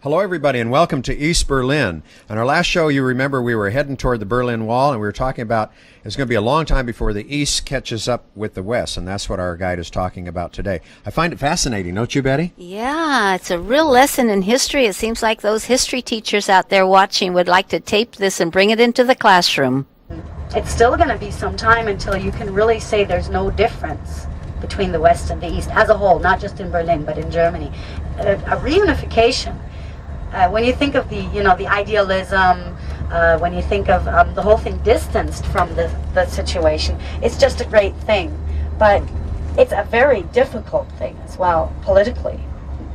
Hello, everybody, and welcome to East Berlin. On our last show, you remember we were heading toward the Berlin Wall, and we were talking about it's going to be a long time before the East catches up with the West, and that's what our guide is talking about today. I find it fascinating, don't you, Betty? Yeah, it's a real lesson in history. It seems like those history teachers out there watching would like to tape this and bring it into the classroom. It's still going to be some time until you can really say there's no difference between the West and the East as a whole, not just in Berlin, but in Germany. A reunification. When you think of the idealism, when you think of the whole thing distanced from the situation, it's just a great thing. But it's a very difficult thing as well, politically.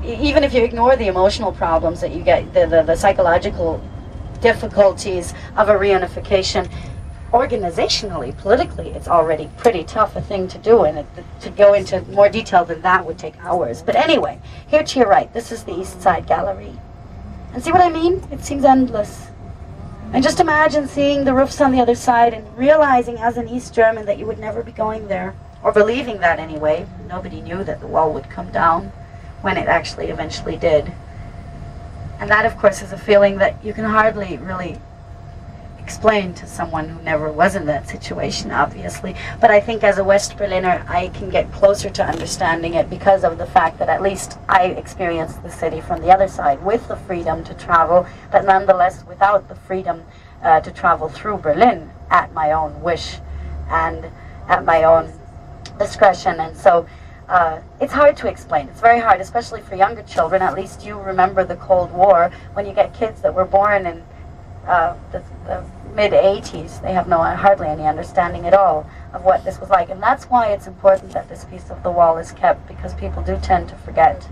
Even if you ignore the emotional problems that you get, the psychological difficulties of a reunification, organizationally, politically, it's already pretty tough a thing to do, and to go into more detail than that would take hours. But anyway, here to your right, this is the East Side Gallery. And see what I mean? It seems endless. And just imagine seeing the roofs on the other side and realizing as an East German that you would never be going there. Or believing that anyway. Nobody knew that the wall would come down when it actually eventually did. And that, of course, is a feeling that you can hardly really explain to someone who never was in that situation, obviously. But I think as a West Berliner, I can get closer to understanding it because of the fact that at least I experienced the city from the other side with the freedom to travel, but nonetheless without the freedom to travel through Berlin at my own wish and at my own discretion. And so it's hard to explain. It's very hard, especially for younger children. At least you remember the Cold War when you get kids that were born in the mid-80s. They have hardly any understanding at all of what this was like, and that's why it's important that this piece of the wall is kept, because people do tend to forget,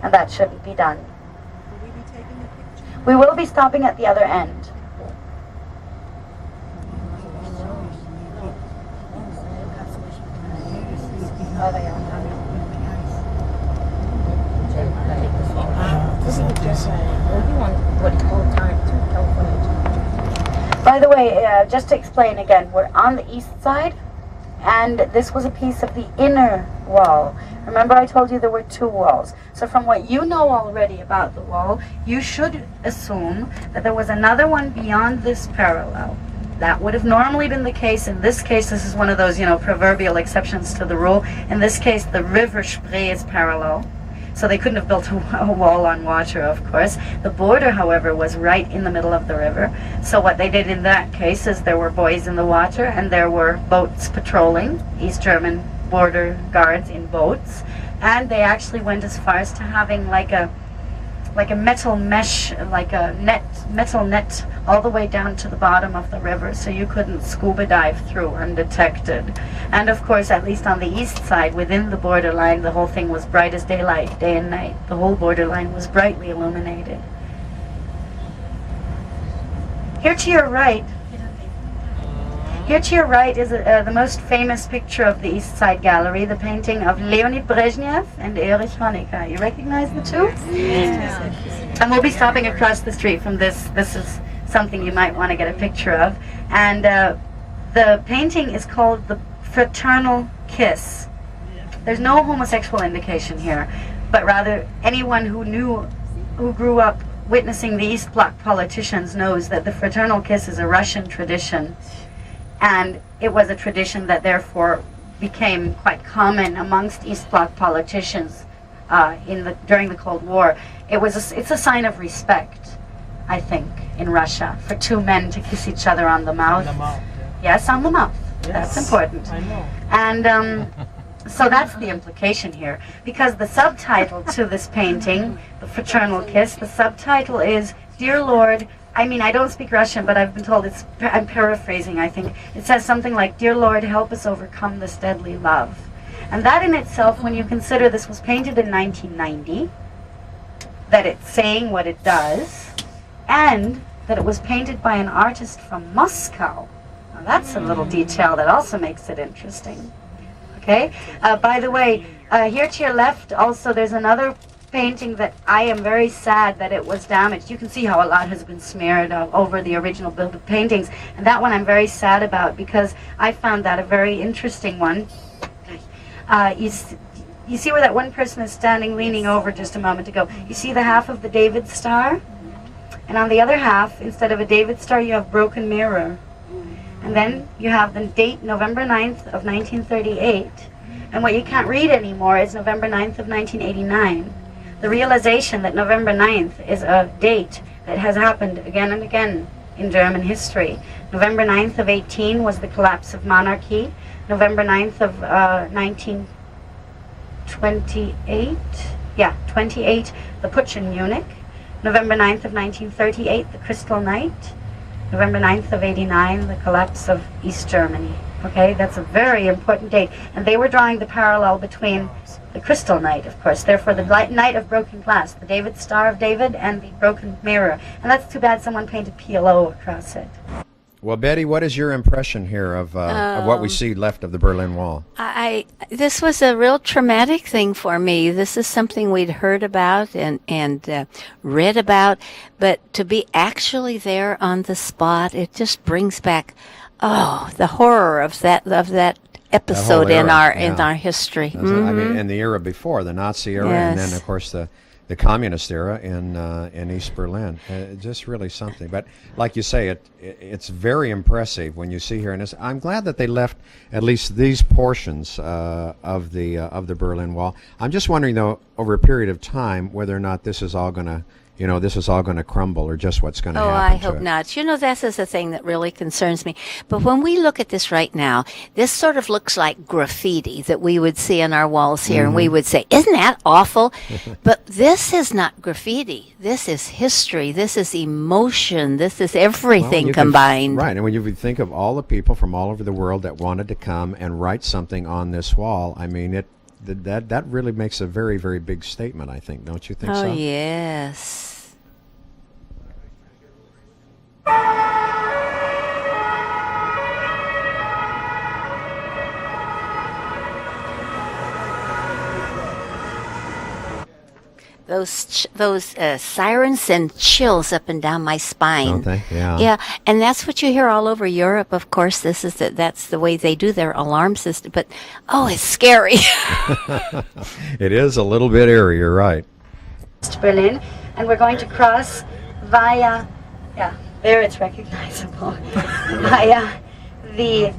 and that shouldn't be done. Will we be taking a picture? We will be stopping at the other end. By the way, just to explain again, we're on the east side, and this was a piece of the inner wall. Remember I told you there were two walls. So from what you know already about the wall, you should assume that there was another one beyond this parallel. That would have normally been the case. In this case, this is one of those, proverbial exceptions to the rule. In this case, the river Spree is parallel. So they couldn't have built a wall on water, of course. The border, however, was right in the middle of the river. So what they did in that case is there were buoys in the water, and there were boats patrolling, East German border guards in boats. And they actually went as far as to having like a metal mesh, like a metal net all the way down to the bottom of the river, so you couldn't scuba dive through undetected. And of course, at least on the east side, within the borderline, the whole thing was bright as daylight, day and night. The whole borderline was brightly illuminated. Here to your right is the most famous picture of the East Side Gallery, the painting of Leonid Brezhnev and Erich Honecker. You recognize the two? Yes. And we'll be stopping across the street from this. This is something you might want to get a picture of. And the painting is called The Fraternal Kiss. There's no homosexual indication here, but rather anyone who grew up witnessing the East Bloc politicians knows that the fraternal kiss is a Russian tradition. And it was a tradition that therefore became quite common amongst East Bloc politicians during the Cold War. It's a sign of respect, I think, in Russia, for two men to kiss each other on the mouth. On the mouth, yeah. Yes, on the mouth. Yes. That's important. I know. And so that's the implication here, because the subtitle to this painting, The Fraternal Kiss, the subtitle is, Dear Lord, I don't speak Russian, but I've been told I'm paraphrasing, I think. It says something like, Dear Lord, help us overcome this deadly love. And that in itself, when you consider this was painted in 1990, that it's saying what it does, and that it was painted by an artist from Moscow. Now that's a little detail that also makes it interesting. Okay? By the way, here to your left, also, there's another painting that I am very sad that it was damaged. You can see how a lot has been smeared over the original build of paintings, and that one I'm very sad about because I found that a very interesting one. you see where that one person is standing leaning over just a moment ago? You see the half of the David star? And on the other half, instead of a David star, you have broken mirror. And then you have the date November 9th of 1938. And what you can't read anymore is November 9th of 1989. The realization that November 9th is a date that has happened again and again in German history. November 9th of 18 was the collapse of monarchy. November 9th of 1928, 28, the Putsch in Munich. November 9th of 1938, the Crystal Night. November 9th of 89, the collapse of East Germany. Okay, that's a very important date. And they were drawing the parallel between the Crystal Night, of course, therefore the night of broken glass, the David Star of David and the broken mirror. And that's too bad someone painted PLO across it. Well, Betty, what is your impression here of what we see left of the Berlin Wall? This was a real traumatic thing for me. This is something we'd heard about and read about, but to be actually there on the spot, it just brings back, the horror of that episode in our history. I mean, in the era before, the Nazi era, and then of course the communist era in East Berlin. Just really something. But like you say, it's very impressive when you see here. And I'm glad that they left at least these portions of the Berlin Wall. I'm just wondering, though, over a period of time, whether or not this is all going to crumble, or just what's going to happen. Oh, I hope not. This is the thing that really concerns me. But when we look at this right now, this sort of looks like graffiti that we would see on our walls here, and we would say, isn't that awful? But this is not graffiti. This is history. This is emotion. This is everything combined. Right, and when you think of all the people from all over the world that wanted to come and write something on this wall, I mean, that really makes a very, very big statement, I think. Don't you think so? Oh, yes. Those sirens send chills up and down my spine. Don't they? Yeah. Yeah, and that's what you hear all over Europe. Of course, that's the way they do their alarm system. But it's scary. It is a little bit eerie. You're right. Berlin, and we're going to cross via, there it's recognizable, via the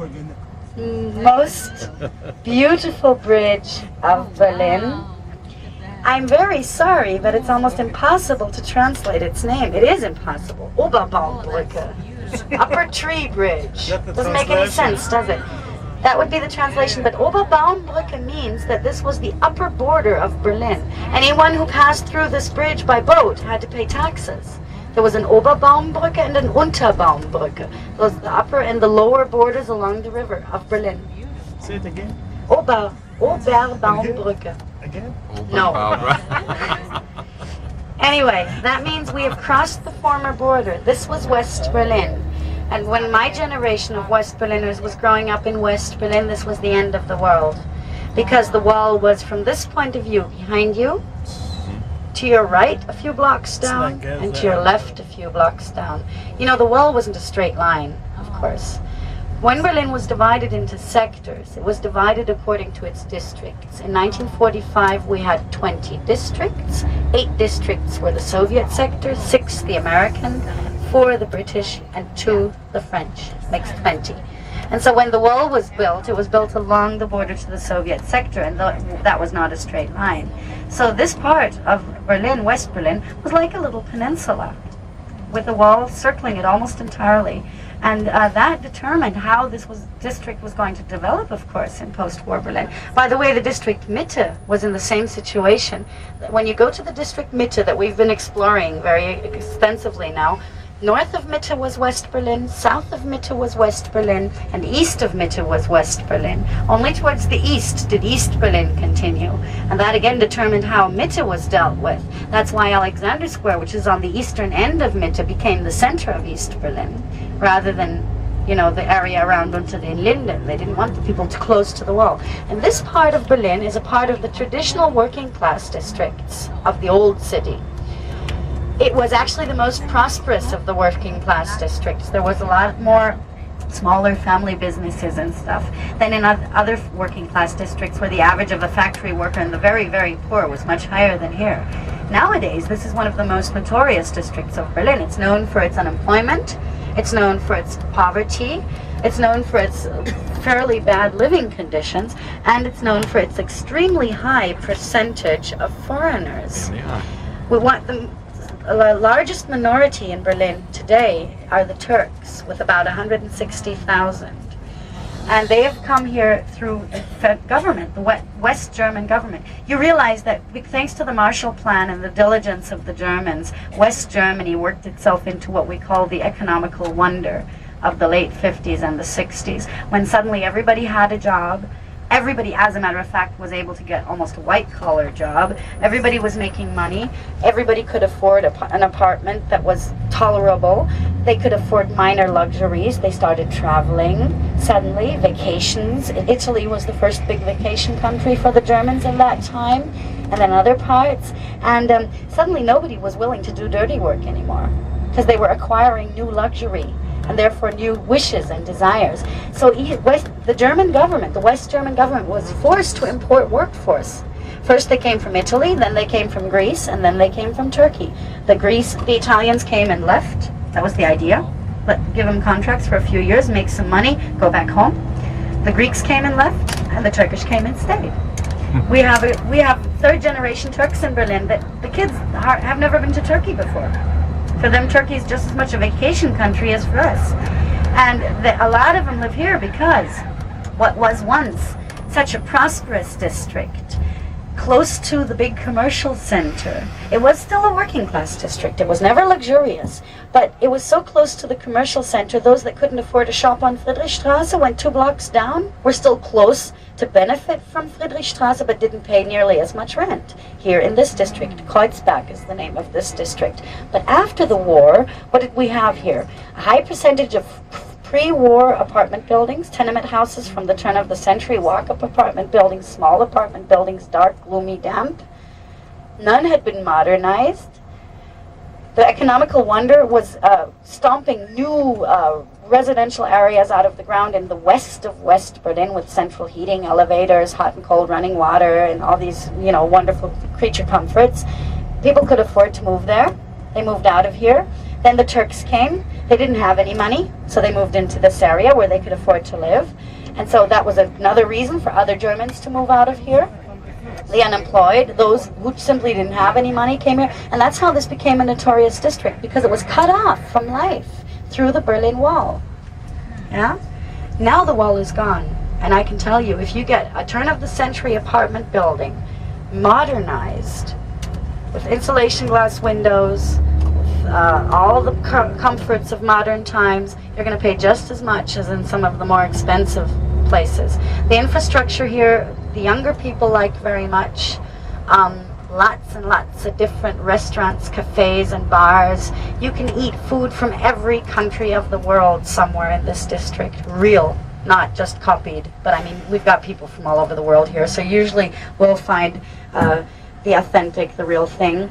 most beautiful bridge of Berlin. I'm very sorry, but it's almost impossible to translate its name. It is impossible. Oberbaumbrücke. Upper Tree Bridge. Doesn't make any sense, does it? That would be the translation, but Oberbaumbrücke means that this was the upper border of Berlin. Anyone who passed through this bridge by boat had to pay taxes. There was an Oberbaumbrücke and an Unterbaumbrücke. Those the upper and the lower borders along the river of Berlin. Say it again. Oberbaumbrücke. Again? No. Anyway, that means we have crossed the former border. This was West Berlin. And when my generation of West Berliners was growing up in West Berlin, this was the end of the world. Because the wall was from this point of view, behind you, to your right a few blocks down, and to your left a few blocks down. The wall wasn't a straight line, of course. When Berlin was divided into sectors, it was divided according to its districts. In 1945, we had 20 districts. 8 districts were the Soviet sector, 6 the American, 4 the British, and 2 the French. Makes 20. And so when the wall was built, it was built along the border to the Soviet sector, and that was not a straight line. So this part of Berlin, West Berlin, was like a little peninsula, with the wall circling it almost entirely. And that determined how this district was going to develop, of course, in post-war Berlin. By the way, the district Mitte was in the same situation. When you go to the district Mitte that we've been exploring very extensively now, north of Mitte was West Berlin, south of Mitte was West Berlin, and east of Mitte was West Berlin. Only towards the east did East Berlin continue. And that again determined how Mitte was dealt with. That's why Alexander Square, which is on the eastern end of Mitte, became the center of East Berlin, rather than, the area around Unter den Linden. They didn't want the people too close to the wall. And this part of Berlin is a part of the traditional working class districts of the old city. It was actually the most prosperous of the working class districts. There was a lot more smaller family businesses and stuff, than in other working class districts where the average of a factory worker and the very, very poor was much higher than here. Nowadays, this is one of the most notorious districts of Berlin. It's known for its unemployment, it's known for its poverty, it's known for its fairly bad living conditions, and it's known for its extremely high percentage of foreigners. We want the largest minority in Berlin today are the Turks, with about 160,000. And they have come here through the government, the West German government. You realize that thanks to the Marshall Plan and the diligence of the Germans, West Germany worked itself into what we call the economical wonder of the late 50s and the 60s, when suddenly everybody had a job. Everybody, as a matter of fact, was able to get almost a white-collar job. Everybody was making money. Everybody could afford an apartment that was tolerable. They could afford minor luxuries. They started traveling. Suddenly, vacations. Italy was the first big vacation country for the Germans in that time, and then other parts. And suddenly, nobody was willing to do dirty work anymore, because they were acquiring new luxury, and therefore new wishes and desires. So the German government, the West German government, was forced to import workforce. First they came from Italy, then they came from Greece, and then they came from Turkey. The Italians came and left. That was the idea. Give them contracts for a few years, make some money, go back home. The Greeks came and left, and the Turkish came and stayed. We have third-generation Turks in Berlin that the kids have never been to Turkey before. For them, Turkey is just as much a vacation country as for us. And a lot of them live here because what was once such a prosperous district, close to the big commercial center, it was still a working class district. It was never luxurious, but it was so close to the commercial center, those that couldn't afford a shop on Friedrichstraße went 2 blocks down, were still close to benefit from Friedrichstraße, but didn't pay nearly as much rent. Here in this district, Kreuzberg is the name of this district. But after the war, what did we have here? A high percentage of pre-war apartment buildings, tenement houses from the turn of the century, walk-up apartment buildings, small apartment buildings, dark, gloomy, damp. None had been modernized. The economical wonder was stomping new residential areas out of the ground in the west of West Berlin, with central heating, elevators, hot and cold running water, and all these, wonderful creature comforts. People could afford to move there. They moved out of here. Then the Turks came. They didn't have any money, so they moved into this area where they could afford to live. And so that was another reason for other Germans to move out of here. The unemployed, those who simply didn't have any money, came here. And that's how this became a notorious district, because it was cut off from life through the Berlin Wall. Yeah? Now the wall is gone. And I can tell you, if you get a turn-of-the-century apartment building modernized, with insulation glass windows, all the comforts of modern times, you're going to pay just as much as in some of the more expensive places. The infrastructure here, the younger people like very much. Lots and lots of different restaurants, cafes, and bars. You can eat food from every country of the world somewhere in this district. Real, not just copied. But I mean, we've got people from all over the world here, so usually we'll find the authentic, the real thing.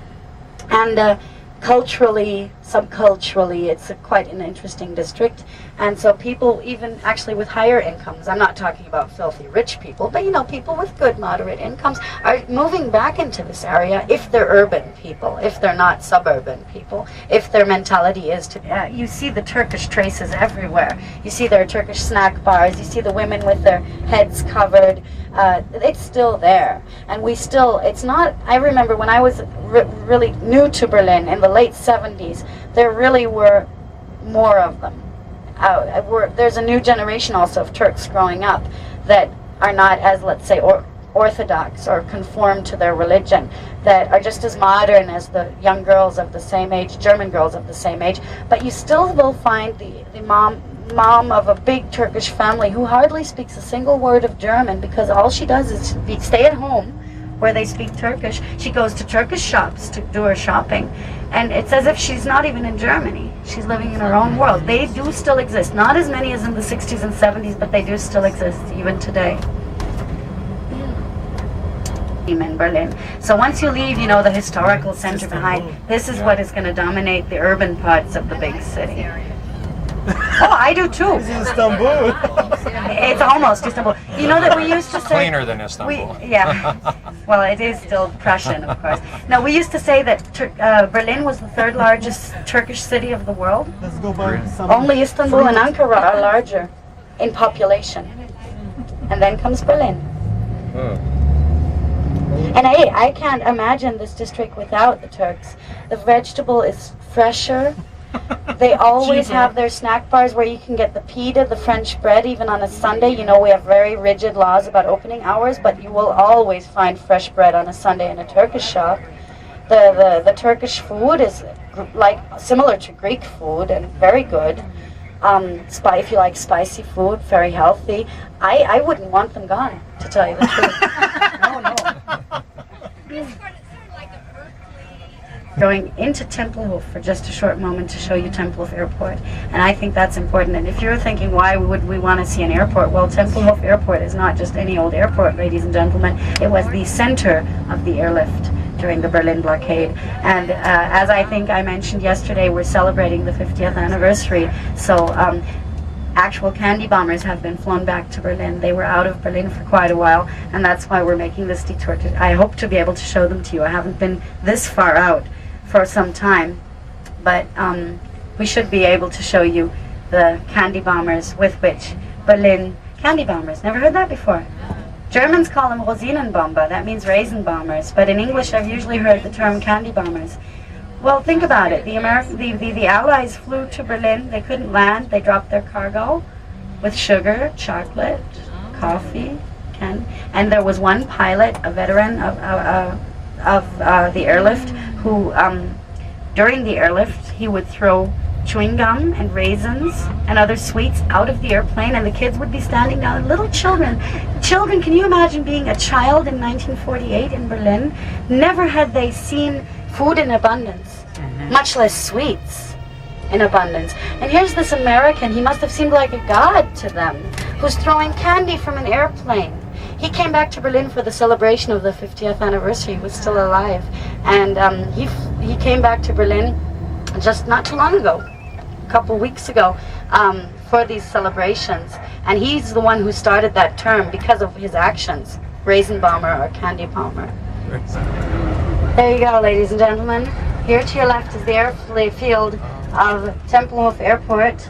And culturally, subculturally, it's quite an interesting district. And so people, even actually with higher incomes, I'm not talking about filthy rich people, but people with good moderate incomes are moving back into this area if they're urban people, if they're not suburban people, if their mentality is to, you see the Turkish traces everywhere. You see their Turkish snack bars, you see the women with their heads covered. It's still there. And it's not, I remember when I was really new to Berlin in the late 70s, there really were more of them. There's a new generation also of Turks growing up that are not as, let's say, orthodox or conform to their religion, that are just as modern as the young girls of the same age, German girls of the same age, but you still will find the mom of a big Turkish family who hardly speaks a single word of German, because all she does is stay at home where they speak Turkish. She goes to Turkish shops to do her shopping, and it's as if she's not even in Germany. She's living in her own world. They do still exist, not as many as in the 60s and 70s, but they do still exist even today in Berlin. So once you leave, the historical center behind, this is what is going to dominate the urban parts of the big city. Oh, I do too. Istanbul. It's almost Istanbul. You know that we used to say Cleaner than Istanbul. Yeah. Well, it is still Prussian, of course. No, we used to say that Berlin was the third largest Turkish city of the world. Let's go buy some. Only Istanbul and Ankara are larger in population. And then comes Berlin. And I can't imagine this district without the Turks. The vegetable is fresher. They always have their snack bars where you can get the pita, the French bread, even on a Sunday. You know, we have very rigid laws about opening hours, but you will always find fresh bread on a Sunday in a Turkish shop. The Turkish food is like similar to Greek food and very good. If you like spicy food, very healthy. I wouldn't want them gone, to tell you the truth. No. Going into Tempelhof for just a short moment to show you Tempelhof Airport, and I think that's important. And if you're thinking, why would we want to see an airport? Well, Tempelhof Airport is not just any old airport, ladies and gentlemen. It was the center of the airlift during the Berlin blockade. And as I think I mentioned yesterday, we're celebrating the 50th anniversary. So actual candy bombers have been flown back to Berlin. They were out of Berlin for quite a while, and that's why we're making this detour. I hope to be able to show them to you. I haven't been this far out for some time, but we should be able to show you the candy bombers with which Berlin candy bombers. Never heard that before. Germans call them Rosinenbomber. That means raisin bombers, but in English I've usually heard the term candy bombers. Well, think about it. The Allies flew to Berlin. They couldn't land. They dropped their cargo with sugar, chocolate, coffee, and there was one pilot, a veteran of the airlift, who during the airlift he would throw chewing gum and raisins and other sweets out of the airplane, and the kids would be standing down. Little children, can you imagine being a child in 1948 in Berlin? Never had they seen food in abundance, much less sweets in abundance. And here's this American, he must have seemed like a god to them, who's throwing candy from an airplane. He came back to Berlin for the celebration of the 50th anniversary. He was still alive. And he came back to Berlin just not too long ago, a couple weeks ago, for these celebrations. And he's the one who started that term because of his actions, raisin bomber or candy bomber. There you go, ladies and gentlemen. Here to your left is the airfield of Tempelhof Airport.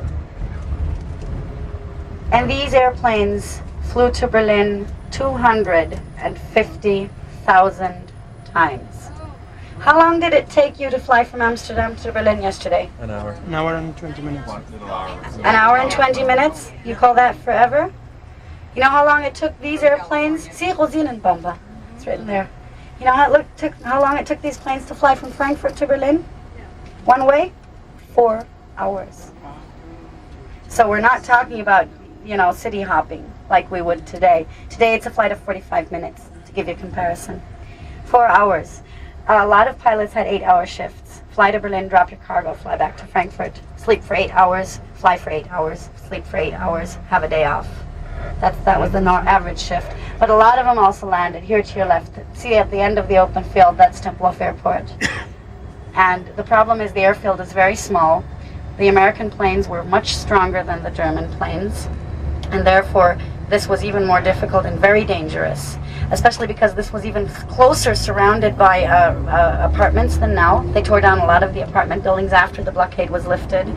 And these airplanes flew to Berlin 250,000 times. How long did it take you to fly from Amsterdam to Berlin yesterday? An hour. An hour and 20 minutes. An hour and 20 minutes? You call that forever? You know how long it took these airplanes? See, Rosinenbomber. It's written there. You know how long it took these planes to fly from Frankfurt to Berlin? One way? 4 hours. So we're not talking about, city hopping like we would today. Today it's a flight of 45 minutes, to give you a comparison. 4 hours. A lot of pilots had 8-hour shifts. Fly to Berlin, drop your cargo, fly back to Frankfurt, sleep for 8 hours, fly for 8 hours, sleep for 8 hours, have a day off. That was the average shift. But a lot of them also landed here to your left. See at the end of the open field, that's Tempelhof Airport. And the problem is the airfield is very small. The American planes were much stronger than the German planes, and therefore this was even more difficult and very dangerous, especially because this was even closer surrounded by apartments than now. They tore down a lot of the apartment buildings after the blockade was lifted.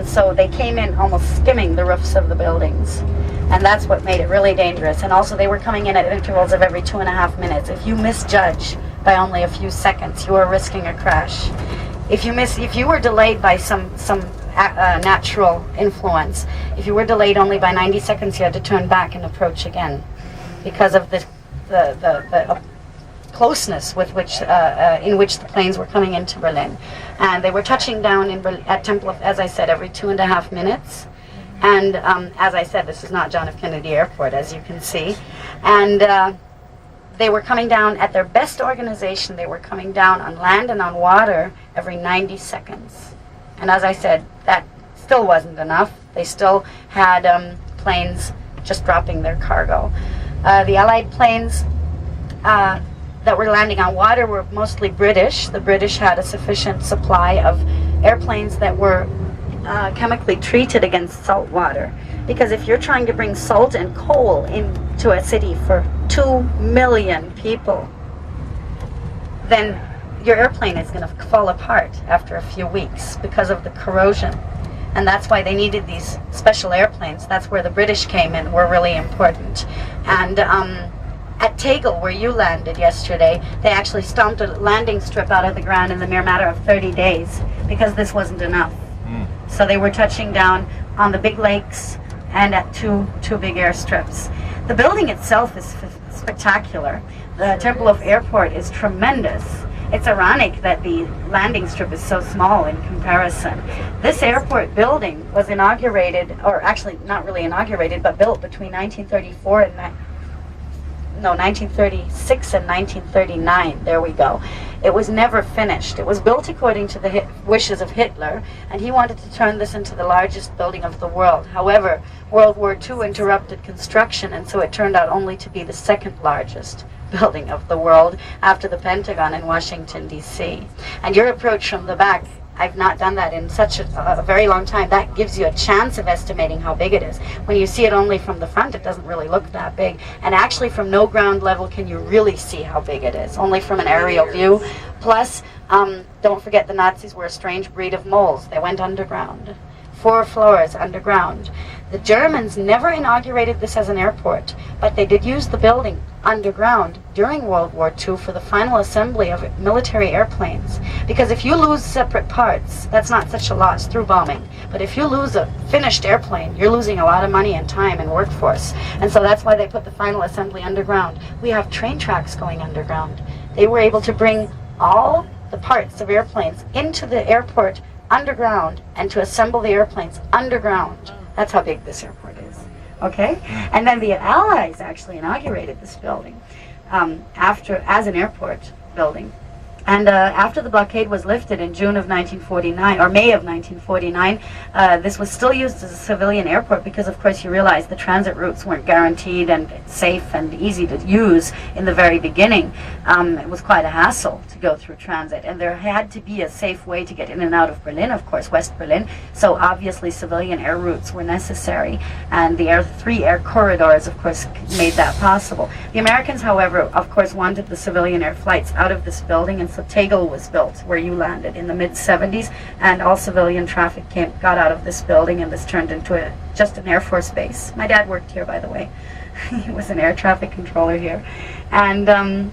So they came in almost skimming the roofs of the buildings. And that's what made it really dangerous. And also they were coming in at intervals of every 2.5 minutes. If you misjudge by only a few seconds, you are risking a crash. If you were delayed by some natural influence, if you were delayed only by 90 seconds, you had to turn back and approach again because of the closeness with which in which the planes were coming into Berlin. And they were touching down at Tempelhof, as I said, every 2.5 minutes. And as I said, this is not John F. Kennedy Airport, as you can see. And they were coming down at their best organization. They were coming down on land and on water every 90 seconds. And as I said, that still wasn't enough. They still had planes just dropping their cargo. The Allied planes that were landing on water were mostly British. The British had a sufficient supply of airplanes that were chemically treated against salt water. Because if you're trying to bring salt and coal into a city for 2 million people, then your airplane is going to fall apart after a few weeks because of the corrosion. And that's why they needed these special airplanes. That's where the British came in, were really important. And at Tegel, where you landed yesterday, they actually stomped a landing strip out of the ground in the mere matter of 30 days because this wasn't enough. So they were touching down on the big lakes and at two big airstrips. The building itself is spectacular. The Tempelhof Airport is tremendous. It's ironic that the landing strip is so small in comparison. This airport building was inaugurated, or actually not really inaugurated, but built between 1936 and 1939. There we go. It was never finished. It was built according to the wishes of Hitler, and he wanted to turn this into the largest building of the world. However, World War II interrupted construction, and so it turned out only to be the second largest building of the world after the Pentagon in Washington, D.C. And your approach from the back, I've not done that in such a very long time. That gives you a chance of estimating how big it is. When you see it only from the front, it doesn't really look that big. And actually from no ground level can you really see how big it is, only from an aerial view. Plus, don't forget the Nazis were a strange breed of moles. They went underground. 4 floors underground. The Germans never inaugurated this as an airport, but they did use the building underground during World War II for the final assembly of military airplanes. Because if you lose separate parts, that's not such a loss through bombing. But if you lose a finished airplane, you're losing a lot of money and time and workforce. And so that's why they put the final assembly underground. We have train tracks going underground. They were able to bring all the parts of airplanes into the airport underground and to assemble the airplanes underground. That's how big this airport is. Okay? And then the Allies actually inaugurated this building as an airport building. And after the blockade was lifted in June of 1949, or May of 1949, this was still used as a civilian airport because, of course, you realize the transit routes weren't guaranteed and safe and easy to use in the very beginning. It was quite a hassle to go through transit, and there had to be a safe way to get in and out of Berlin, of course, West Berlin, so obviously civilian air routes were necessary, and the 3 air corridors, of course, made that possible. The Americans, however, of course, wanted the civilian air flights out of this building, and so Tegel was built where you landed in the mid-70s, and all civilian traffic got out of this building, and this turned into just an Air Force base. My dad worked here, by the way. He was an air traffic controller here. And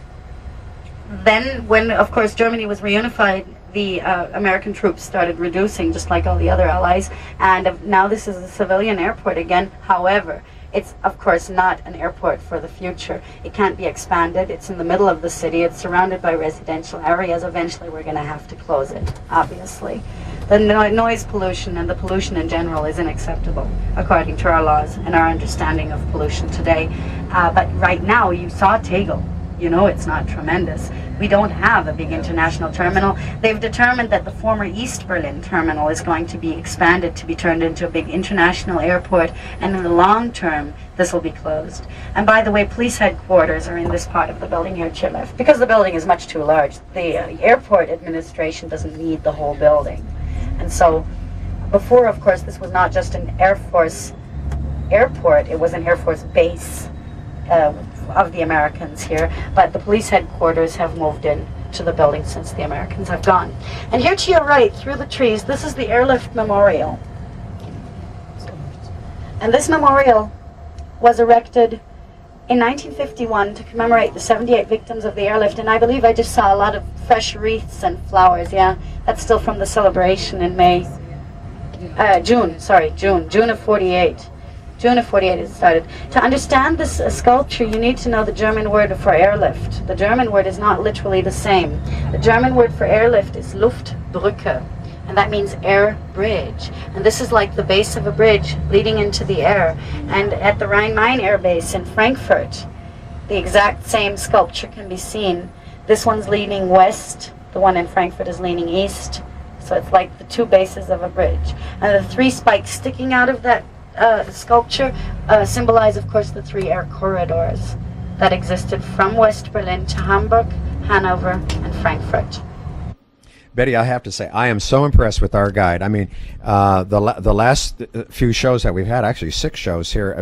then when, of course, Germany was reunified, the American troops started reducing, just like all the other allies, and now this is a civilian airport again. However, it's, of course, not an airport for the future. It can't be expanded. It's in the middle of the city. It's surrounded by residential areas. Eventually, we're going to have to close it, obviously. The noise pollution and the pollution in general is unacceptable, according to our laws and our understanding of pollution today. But right now, you saw Tegel. You know it's not tremendous. We don't have a big international terminal. They've determined that the former East Berlin terminal is going to be expanded to be turned into a big international airport, and in the long term, this will be closed. And by the way, police headquarters are in this part of the building here to your left, because the building is much too large. The airport administration doesn't need the whole building. And so, before, of course, this was not just an Air Force airport, it was an Air Force base of the Americans here, but the police headquarters have moved in to the building since the Americans have gone. And here to your right, through the trees, this is the Airlift Memorial. And this memorial was erected in 1951 to commemorate the 78 victims of the airlift, and I believe I just saw a lot of fresh wreaths and flowers. Yeah, that's still from the celebration in June of 48. June of 48 it started. To understand this sculpture, you need to know the German word for airlift. The German word is not literally the same. The German word for airlift is Luftbrücke, and that means air bridge. And this is like the base of a bridge leading into the air. And at the Rhein-Main Air Base in Frankfurt, the exact same sculpture can be seen. This one's leaning west, the one in Frankfurt is leaning east. So it's like the 2 bases of a bridge. And the 3 spikes sticking out of that sculpture symbolize, of course, the 3 air corridors that existed from West Berlin to Hamburg, Hanover, and Frankfurt. Betty, I have to say, I am so impressed with our guide. I mean, the last few shows that we've had, actually 6 shows here,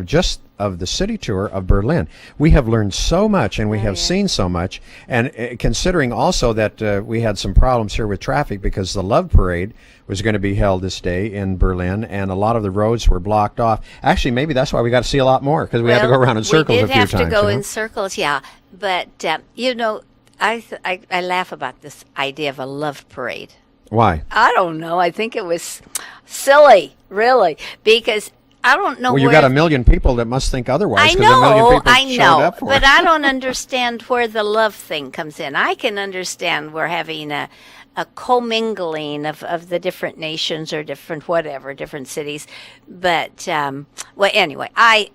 of the city tour of Berlin, we have learned so much and we have seen so much. And considering also that we had some problems here with traffic because the Love Parade was going to be held this day in Berlin, and a lot of the roads were blocked off. Actually, maybe that's why we got to see a lot more, because we had to go around in circles a few times. We did have to go you know? in circles, yeah. But, I laugh about this idea of a love parade. Why? I don't know. I think it was silly, really, because I don't know. Well, you got a million people that must think otherwise. I 'cause a million know, people I showed know, up for but it. I don't understand where the love thing comes in. I can understand we're having a commingling of the different nations or different cities. But well, anyway, I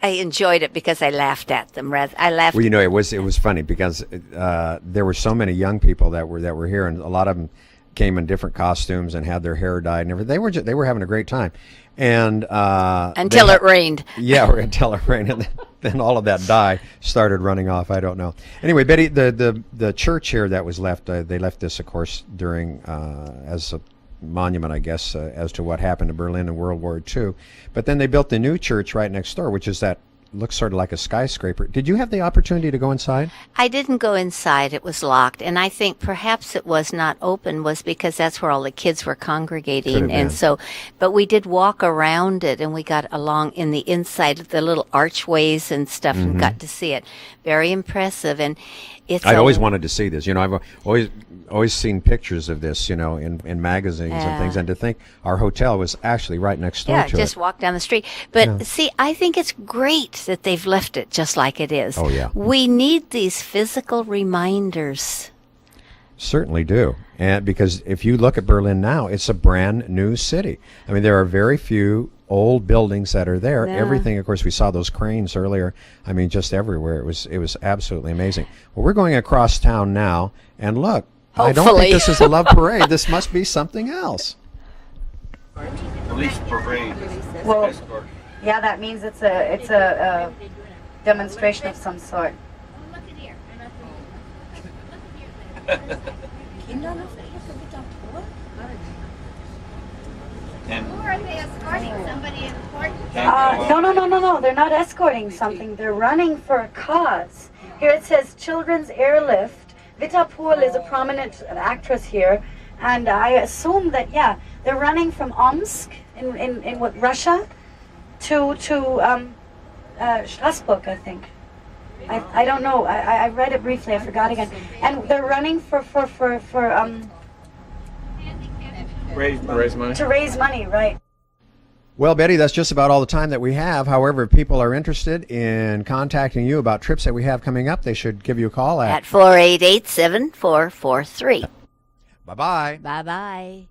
enjoyed it because I laughed at them. I laughed. Well, you know, it was funny because there were so many young people that were here, and a lot of them came in different costumes and had their hair dyed and everything. They were having a great time, and until it rained. Yeah, until it rained, and then all of that dye started running off. I don't know. Anyway, Betty, the church here that was left, they left this, of course, during as a monument, I guess, as to what happened to Berlin in World War II. But then they built the new church right next door, which is that looks sort of like a skyscraper. Did you have the opportunity to go inside? I didn't go inside. It was locked. And I think perhaps it was not open was because that's where all the kids were congregating. And so, but we did walk around it and we got along in the inside of the little archways and stuff and got to see it. Very impressive. And it's I'd always wanted to see this. You know, I've always seen pictures of this, you know, in magazines and things. And to think our hotel was actually right next door to just it. walk down the street. But see, I think it's great that they've left it just like it is. Oh, yeah. We need these physical reminders. Certainly do. And because if you look at Berlin now, it's a brand new city. I mean, there are very few old buildings that are there. Yeah. Everything, of course, we saw those cranes earlier. I mean, just everywhere. It was absolutely amazing. Well, we're going across town now, and look, I don't Hopefully. think this is a love parade. This must be something else. Police parade. Well, Escort. yeah, that means it's a demonstration of some sort. And Are they escorting somebody important? No. They're not escorting something. They're running for a cause. Here it says Children's Airlift. Vita Pool is a prominent actress here, and I assume that they're running from Omsk in what, Russia to Strasbourg, I think. I don't know. I read it briefly. I forgot again. And they're running for raise money. to raise money, right? Well, Betty, that's just about all the time that we have. However, if people are interested in contacting you about trips that we have coming up, they should give you a call At 488-7443. Bye-bye. Bye-bye.